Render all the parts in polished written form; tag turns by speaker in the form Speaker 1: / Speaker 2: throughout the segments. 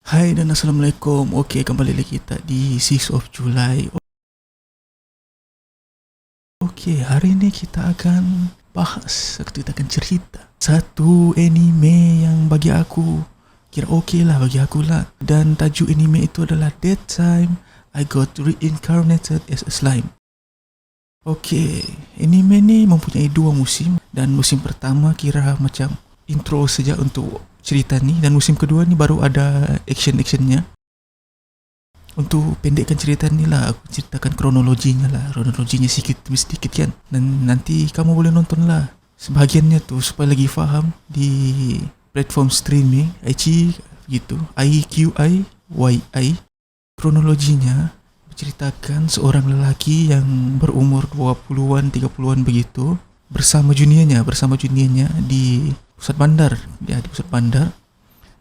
Speaker 1: Hai dan Assalamualaikum. Okey, kembali lagi kita di 6 of July. Okey, hari ni kita akan kita akan cerita satu anime yang bagi aku kira okey lah, bagi aku lah. Dan tajuk anime itu adalah That Time I Got Reincarnated as a Slime. Okey, anime ni mempunyai 2 musim. Dan musim pertama kira macam intro saja untuk cerita ni, dan musim kedua ni baru ada action-actionnya. Untuk pendekkan cerita ni lah, aku ceritakan kronologinya sedikit demi sedikit kan. Dan nanti kamu boleh nonton lah sebahagiannya tu supaya lagi faham di platform streaming iQIYI gitu, IQIYI. Kronologinya menceritakan seorang lelaki yang berumur 20-an 30-an begitu bersama juniornya di pusat bandar. Dia di pusat bandar.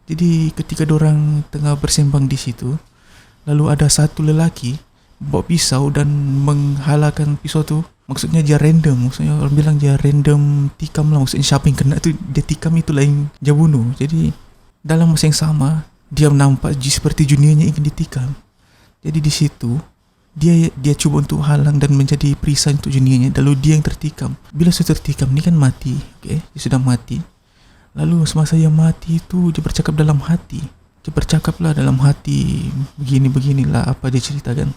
Speaker 1: Jadi ketika dorang tengah bersembang di situ, lalu ada satu lelaki bawa pisau dan menghalalkan pisau tu. Maksudnya dia random, maksudnya orang bilang dia random tikam lah. Maksudnya siapa yang kena tu dia tikam, itu lain dia bunuh. Jadi dalam masa yang sama dia nampak seperti juniornya ingin ditikam. Jadi di situ dia cuba untuk halang dan menjadi perisai untuk juniornya. Lalu dia yang tertikam. Bila sudah tertikam ni kan mati, okay? Dia sudah mati. Lalu semasa dia mati itu dia bercakap dalam hati. Dia bercakaplah dalam hati, beginilah apa dia ceritakan.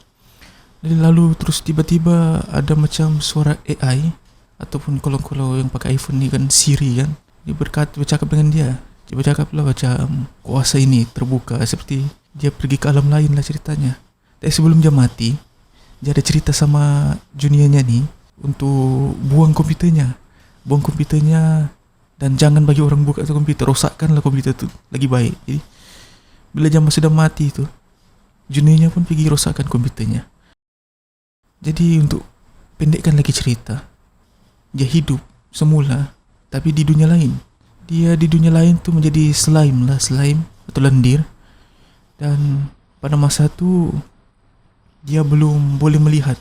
Speaker 1: Lalu terus tiba-tiba ada macam suara AI, ataupun kalau yang pakai iPhone ni kan Siri kan, dia bercakap dengan dia. Dia bercakaplah macam kuasa ini terbuka, seperti dia pergi ke alam lain lah ceritanya. Tapi sebelum dia mati, dia ada cerita sama juniornya ni untuk buang komputernya dan jangan bagi orang buka tu komputer, rosakkanlah komputer tu lagi baik. Jadi bila dia sudah mati tu, juniornya pun pergi rosakkan komputernya. Jadi untuk pendekkan lagi cerita, dia hidup semula tapi di dunia lain. Dia di dunia lain tu menjadi slime atau lendir. Dan pada masa tu dia belum boleh melihat.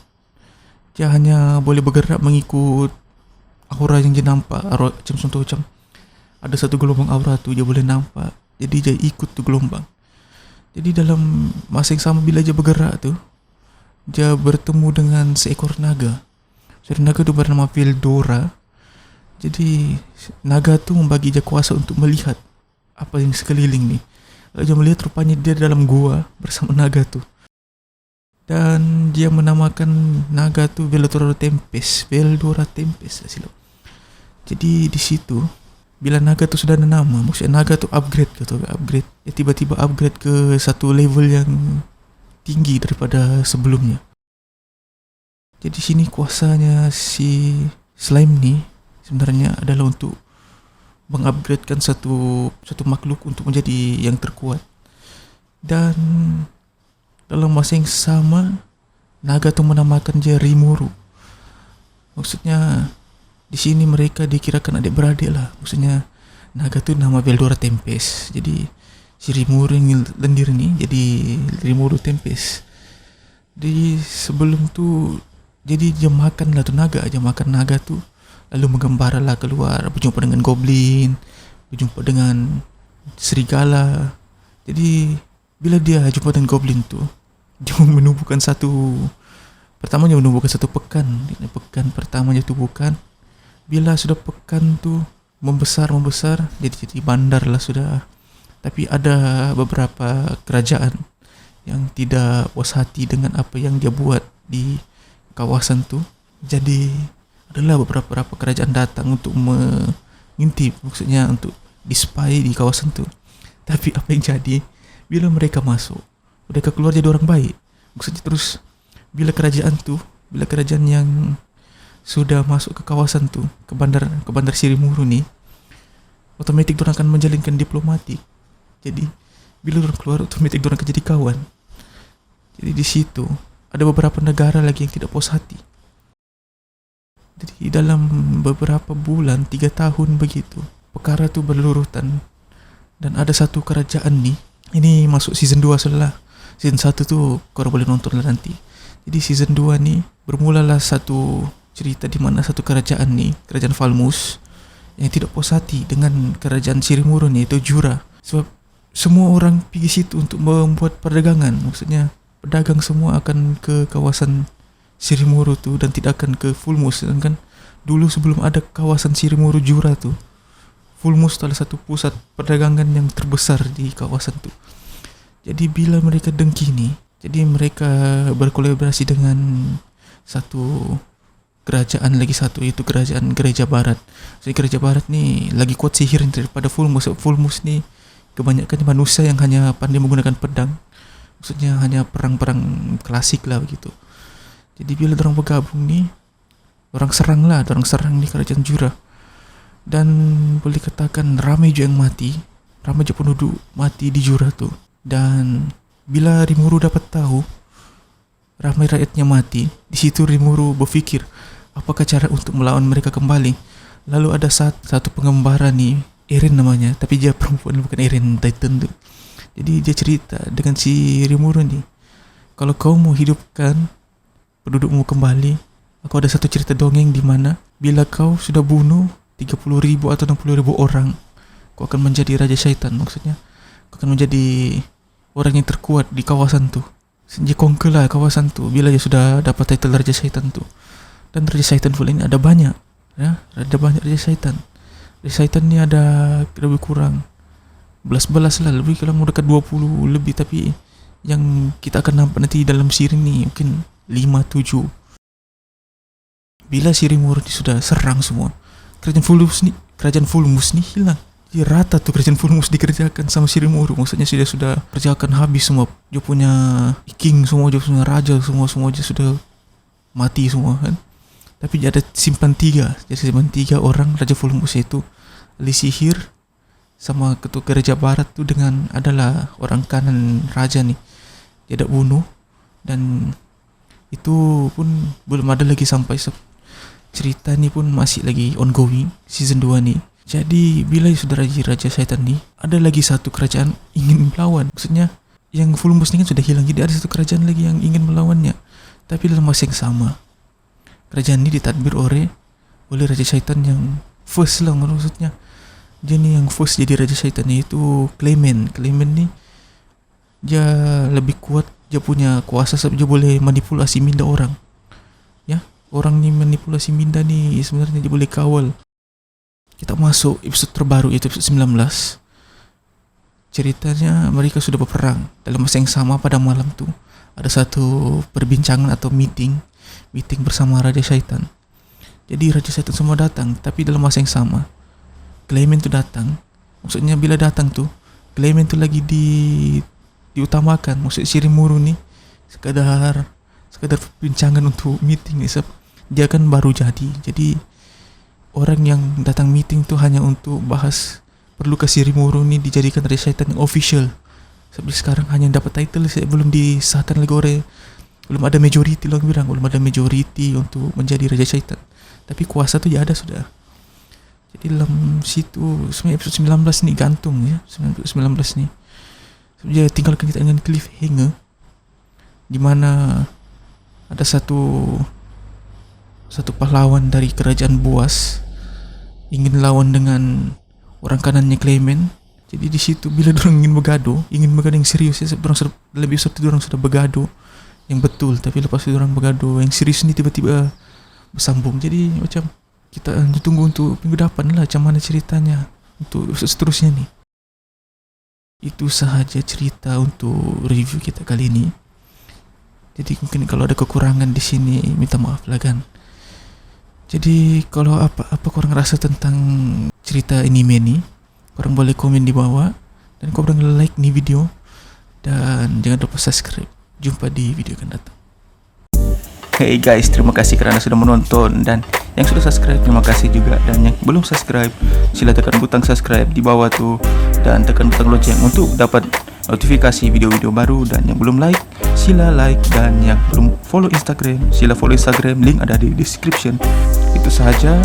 Speaker 1: Dia hanya boleh bergerak mengikut aura yang dia nampak. Aura, macam ada satu gelombang aura tu dia boleh nampak. Jadi dia ikut tu gelombang. Jadi dalam masa yang sama bila dia bergerak tu, dia bertemu dengan seekor naga. Naga tu bernama Veldora. Jadi naga tu membagi dia kuasa untuk melihat apa yang sekeliling ni. Lalu dia melihat rupanya dia dalam gua bersama naga tu. Dan dia menamakan naga tu Veldora Tempest silap. Jadi di situ bila naga tu sudah ada nama, maksudnya naga tu upgrade. Dia tiba-tiba upgrade ke satu level yang tinggi daripada sebelumnya. Jadi sini kuasanya si slime ni sebenarnya adalah untuk mengupgradekan satu makhluk untuk menjadi yang terkuat. Dan dalam masa yang sama, naga tu menamakan dia Rimuru. Maksudnya di sini mereka dikirakan adik-beradik lah. Maksudnya naga tu nama Veldora Tempest. Jadi si Rimuru yang lendir ni jadi Rimuru Tempest. Jadi sebelum tu, jadi dia makan naga tu. Lalu menggembara lah keluar, berjumpa dengan goblin, berjumpa dengan serigala. Jadi bila dia jumpa dengan goblin tu, dia menubuhkan satu pekan. Pekan pertamanya tu bukan. Bila sudah pekan tu membesar, jadi bandar lah sudah. Tapi ada beberapa kerajaan yang tidak puas hati dengan apa yang dia buat di kawasan tu. Jadi adalah beberapa kerajaan datang untuk mengintip, maksudnya untuk di-spy di kawasan tu. Tapi apa yang jadi, bila mereka masuk, mereka keluar jadi orang baik. Maksudnya terus bila kerajaan yang sudah masuk ke kawasan tu, ke bandar Sirimuru ni, otomatik diorang akan menjalinkan diplomatik. Jadi bila diorang keluar, otomatik diorang akan jadi kawan. Jadi di situ ada beberapa negara lagi yang tidak puas hati. Jadi dalam beberapa bulan, 3 tahun begitu, perkara tu berlurutan. Dan ada satu kerajaan ni, ini masuk season 2 sudah lah. Season 1 tu korang boleh nonton lah nanti. Jadi season 2 ni bermulalah satu cerita di mana satu kerajaan ni, kerajaan Falmus, yang tidak puas hati dengan kerajaan Sirimuru ni, itu Jura. Sebab semua orang pergi situ untuk membuat perdagangan. Maksudnya pedagang semua akan ke kawasan Sirimoru tuh dan tidak akan ke Fulmus. Sedangkan dulu sebelum ada kawasan Sirimoru Jura tuh, Fulmus adalah satu pusat perdagangan yang terbesar di kawasan tuh. Jadi bila mereka dengki nih, jadi mereka berkolaborasi dengan satu kerajaan lagi satu, yaitu kerajaan Gereja Barat. Jadi Gereja Barat nih lagi kuat sihir daripada Fulmus. Fulmus nih kebanyakan manusia yang hanya pandai menggunakan pedang. Maksudnya hanya perang-perang klasik lah begitu. Jadi bila orang bergabung nih, orang serang nih kerajaan Jura. Dan boleh katakan ramai juga yang mati, ramai juga penduduk mati di Jura tuh. Dan bila Rimuru dapat tahu ramai rakyatnya mati, di situ Rimuru berpikir apakah cara untuk melawan mereka kembali. Lalu ada satu pengembara nih, Eren namanya, tapi dia perempuan bukan Eren Titan tuh. Jadi dia cerita dengan si Rimuru nih, kalau kau mau hidupkan pendudukmu kembali, aku ada satu cerita dongeng di mana bila kau sudah bunuh 30.000 atau 60.000 orang, kau akan menjadi Raja Syaitan. Maksudnya kau akan menjadi orang yang terkuat di kawasan tuh. Dia conquer lah kawasan tuh bila dia sudah dapat title Raja Syaitan tuh. Dan Raja Syaitan full ini ada banyak, ya, ada banyak Raja Syaitan. Raja Syaitan ni ada lebih kurang belas-belas lah, lebih kalau dekat 20 lebih, tapi yang kita akan nampak nanti dalam siri ni mungkin 5-7. Bila Rimuru sudah serang semua, kerajaan Fulmus ni hilang. Dia rata tuh kerajaan Fulmus dikerjakan sama Rimuru. Maksudnya sudah kerjakan habis semua. Dia punya king semua, dia punya raja semua dia sudah mati semua kan. Tapi ada simpan 3. Jadi simpan 3 orang Raja Fulmus, yaitu ahli sihir sama ketua Gereja Barat tuh dengan adalah orang kanan raja nih. Dia dah bunuh dan itu pun belum ada lagi sampai cerita ni pun masih lagi ongoing season 2 ni. Jadi bila sudah Raja Syaitan ni, ada lagi satu kerajaan ingin melawan. Maksudnya yang Fulmus ni kan sudah hilang, jadi ada satu kerajaan lagi yang ingin melawannya. Tapi dalam masa yang sama, kerajaan ni ditadbir oleh Raja Syaitan yang first lah. Maksudnya dia ni yang first jadi Raja Syaitan ni, itu Clement ni dia lebih kuat, dia punya kuasa sebab dia boleh manipulasi minda orang. Ya, orang ni manipulasi minda ni sebenarnya dia boleh kawal. Kita masuk episode terbaru, yaitu episode 19. Ceritanya mereka sudah berperang. Dalam masa yang sama pada malam tu ada satu perbincangan atau meeting bersama Raja Syaitan. Jadi Raja Syaitan semua datang, tapi dalam masa yang sama Clement tu datang. Maksudnya bila datang tu Clement tu lagi diutamakan. Maksud Rimuru ni sekadar perbincangan untuk meeting ni, sebab dia kan baru jadi orang yang datang meeting tu hanya untuk bahas perlu ke Rimuru ni dijadikan Raja Syaitan yang official. Sebab sekarang hanya dapat title, belum disahkan lagi belum ada majority lah, belum ada majority untuk menjadi Raja Syaitan. Tapi kuasa tu dia ada sudah. Jadi dalam situ sebenarnya episode 19 ni gantung ya, 19 ni. Dia tinggalkan kita dengan cliffhanger di mana ada satu pahlawan dari kerajaan Boas ingin lawan dengan orang kanannya Clement. Jadi di situ bila orang ingin bergaduh yang serius ya, sebab orang lebih satu orang sudah bergaduh yang betul, tapi lepas itu orang bergaduh yang serius ni tiba-tiba bersambung. Jadi macam kita tunggu untuk minggu depan lah macam mana ceritanya untuk seterusnya ni. Itu sahaja cerita untuk review kita kali ini. Jadi mungkin kalau ada kekurangan di sini minta maaf lah kan. Jadi kalau apa korang rasa tentang cerita anime ni, korang boleh komen di bawah dan korang like ni video dan jangan lupa subscribe. Jumpa di video akan datang. Hey guys, terima kasih kerana sudah menonton, dan yang sudah subscribe terima kasih juga, dan yang belum subscribe sila tekan butang subscribe di bawah tu dan tekan butang lonceng untuk dapat notifikasi video-video baru, dan yang belum like sila like, dan yang belum follow Instagram sila follow Instagram, link ada di description. Itu sahaja,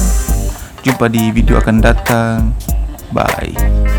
Speaker 1: jumpa di video akan datang. Bye.